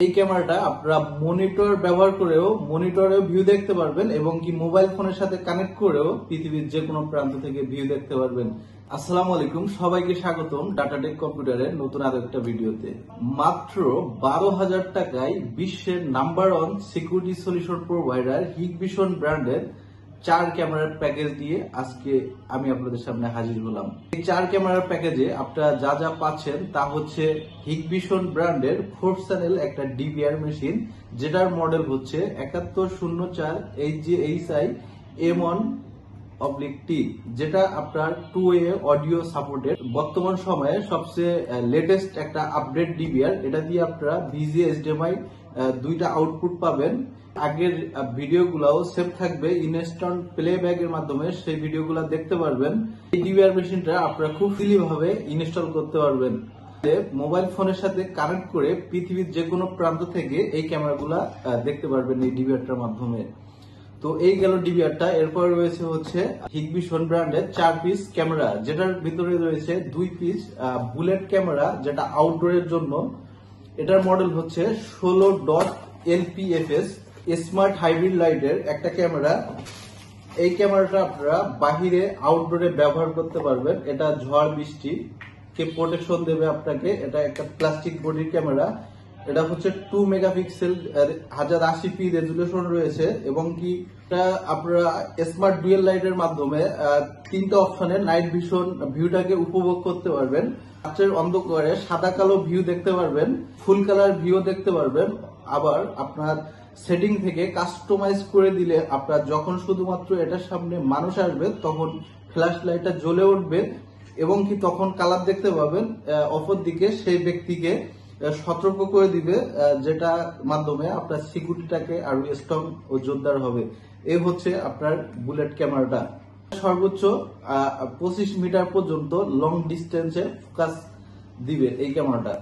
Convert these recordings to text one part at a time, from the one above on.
এই ক্যামেরাটা আপনারা মনিটরেও ভিউ দেখতে পারবেন এবং কি মোবাইল ফোনের সাথে কানেক্ট করেও পৃথিবীর যে কোনো প্রান্ত থেকে ভিউ দেখতে পারবেন। আসসালামু আলাইকুম, সবাইকে স্বাগতম ডাটাটেক কম্পিউটারের নতুন আরো একটা ভিডিওতে। মাত্র 12,000 টাকায় বিশ্বের number 1 security solution provider Hikvision ব্র্যান্ডের 4 ক্যামেরার প্যাকেজ দিয়ে আজকে আমি আপনাদের সামনে হাজির হলাম। এই 4 ক্যামেরার প্যাকেজে আপনারা যা যা পাচ্ছেন তা হচ্ছে হিগভিশন ব্র্যান্ডের 4 চ্যানেল একটা ডিভিআর মেশিন, যেটার মডেল হচ্ছে 7104 HJHI M1/T, যেটা আপনার 2-way অডিও সাপোর্টেড। বর্তমান সময়ে সবচেয়ে লেটেস্ট একটা আপডেট ডিভিআর, এটা দিয়ে আপনারা VGA HDMI দুইটা আউটপুট পাবেন। আগের ভিডিওগুলোও সেভ থাকবে ইনস্ট্যান্ট প্লেব্যাক এর মাধ্যমে, সেই ভিডিওগুলো দেখতে পারবেন। এই ডিভিআর মেশিনটা আপনারা খুব ইজিলি ভাবে ইনস্টল করতে পারবেন। মোবাইল ফোনের সাথে কানেক্ট করে পৃথিবীর যে কোনো প্রান্ত থেকে এই ক্যামেরাগুলা দেখতে পারবেন এই ডিভিআরটার মাধ্যমে। তো এই গেল ডিভিআরটা। এরপর রয়েছে হচ্ছে হিগভিশন ব্র্যান্ডের 4 পিস ক্যামেরা, যেটার ভিতরে রয়েছে 2 পিস বুলেট ক্যামেরা, যেটা আউটডোরের জন্য। এটার মডেল হচ্ছে 16.LPFS স্মার্ট হাইব্রিড লাইটের একটা ক্যামেরা। এই ক্যামেরাটা আপনারা বাহিরে আউটডোরে ব্যবহার করতে পারবেন। এটা ঝড় বৃষ্টি কে প্রোটেকশন দেবে আপনাকে। এটা একটা প্লাস্টিক বডির ক্যামেরা। এটা হচ্ছে 2 মেগাপিক্সেল 1080p রেজুলেশন রয়েছে এবং কি এটা আপনারা স্মার্ট ডুয়েল লাইটের মাধ্যমে 3টা অপশনে নাইট ভিশন ভিউটাকে উপভোগ করতে পারবেন। রাতের অন্ধকারে সাদা কালো ভিউ দেখতে পারবেন, ফুল কালার ভিউ দেখতে পারবেন। আবার আপনার সেটিং থেকে কাস্টমাইজ করে দিলে আপনার যখন শুধুমাত্র এটার সামনে মানুষ আসবে তখন ফ্ল্যাশ লাইটটা জ্বলে উঠবে এবং কি তখন কালার দেখতে পাবেন। অপর দিকে সেই ব্যক্তিকে সতর্ক করে দিবে, যেটা মাধ্যমে আপনার সিকিউরিটিটাকে আরো স্ট্রং ও জোরদার হবে। এই হচ্ছে আপনার বুলেট ক্যামেরাটা। সর্বোচ্চ 25 মিটার পর্যন্ত লং ডিস্টেন্সে ফোকাস দিবে এই ক্যামেরাটা।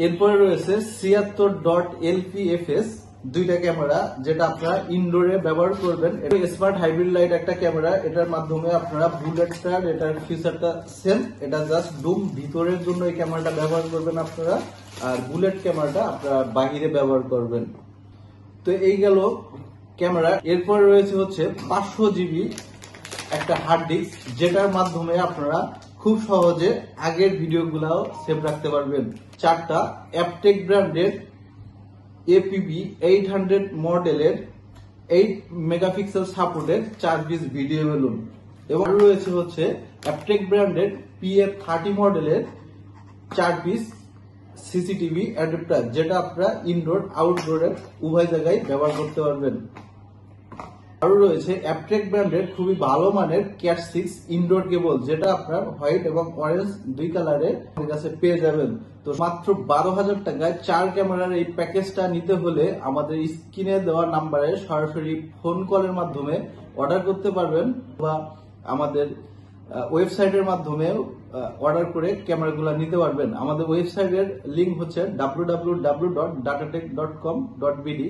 এরপরে রয়েছে 76.LPFS দুইটা ক্যামেরা, যেটা আপনারা ইনডোরে ব্যবহার করবেন। এটা স্মার্ট হাইব্রিড লাইট একটা ক্যামেরা। এটার মাধ্যমে আপনারা বুলেটটার এটার ফিচারটা সেম, এটা জাস্ট ডুম ভিতরের জন্য এই ক্যামেরাটা ব্যবহার করবেন আপনারা, আর বুলেট ক্যামেরাটা আপনারা বাহিরে ব্যবহার করবেন। তো এই গেল ক্যামেরা। এরপর রয়েছে হচ্ছে 500 GB একটা হার্ড ডিস্ক, যেটার মাধ্যমে আপনারা খুব সহজে আগের ভিডিওগুলাও সেভ রাখতে পারবেন। 4টা অ্যাপটেক ব্র্যান্ডের APB 800 মডেলের 8 megapixel supported 4 piece video balun এবং রয়েছে হচ্ছে অ্যাপটেক ব্র্যান্ডের PF30 মডেলের 4 পিস সিসিটিভি অ্যাডাপ্টার, যেটা আপনারা ইনডোর আউটডোরের উভয় জায়গায় ব্যবহার করতে পারবেন। আরো রয়েছে অ্যাপটেক ব্র্যান্ডের খুবই ভালো মানের ক্যাট 6 ইনডোর কেবল, যেটা আপনার হোয়াইট এবং অরেঞ্জ দুই কালারে আমাদের কাছে পেয়ে যাবেন। তো মাত্র 12,000 টাকায় 4 ক্যামেরার এই প্যাকেজটা নিতে হলে আমাদের স্ক্রিনে দেওয়া নাম্বারে সরাসরি ফোন কলের মাধ্যমে অর্ডার করতে পারবেন বা আমাদের ওয়েবসাইটের মাধ্যমে অর্ডার করে ক্যামেরাগুলো নিতে পারবেন। আমাদের ওয়েবসাইটের লিঙ্ক হচ্ছে www.datatech.com.bd।